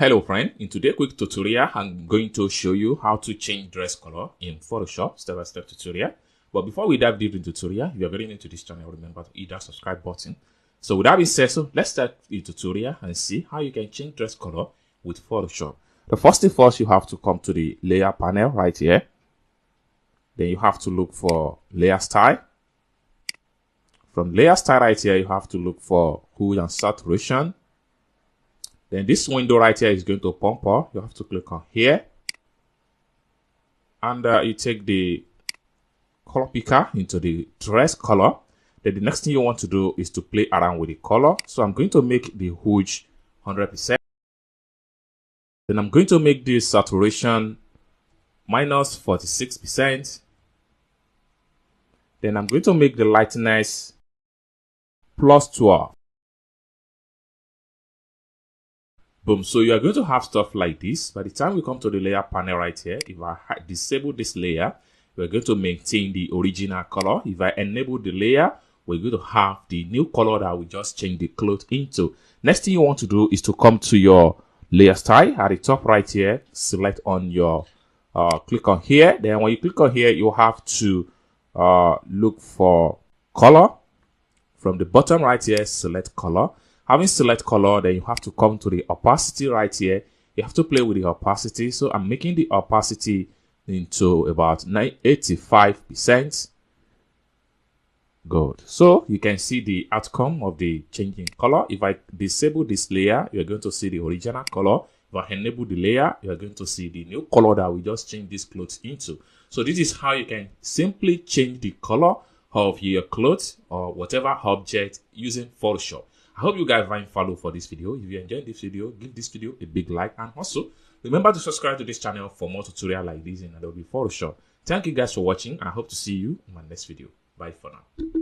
Hello friend, in today's quick tutorial, I'm going to show you how to change dress color in Photoshop, step-by-step tutorial. But before we dive deep into the tutorial, if you're very new to this channel, remember to hit that subscribe button. So with that being said, let's start the tutorial and see how you can change dress color with Photoshop. The first thing first, you have to come to the layer panel right here. Then you have to look for layer style. From layer style right here, you have to look for hue and saturation. Then this window right here is going to pop up. You have to click on here. And you take the color picker into the dress color. Then the next thing you want to do is to play around with the color. So I'm going to make the hue 100%. Then I'm going to make the saturation minus 46%. Then I'm going to make the lightness plus 12. Boom. So you are going to have stuff like this. By the time we come to the layer panel right here, if I disable this layer, we're going to maintain the original color. If I enable the layer, we're going to have the new color that we just changed the cloth into. Next thing you want to do is to come to your layer style at the top right here, select on your, click on here. Then when you click on here, you have to look for color. From the bottom right here, select color. Having select color, then you have to come to the opacity right here. You have to play with the opacity. So I'm making the opacity into about 85%. Good. So you can see the outcome of the changing color. If I disable this layer, you're going to see the original color. If I enable the layer, you're going to see the new color that we just changed this clothes into. So this is how you can simply change the color of your clothes or whatever object using Photoshop. I hope you guys find value for this video. If you enjoyed this video, give this video a big like, and also remember to subscribe to this channel for more tutorials like this in Adobe Photoshop. Thank you guys for watching, and I hope to see you in my next video. Bye for now.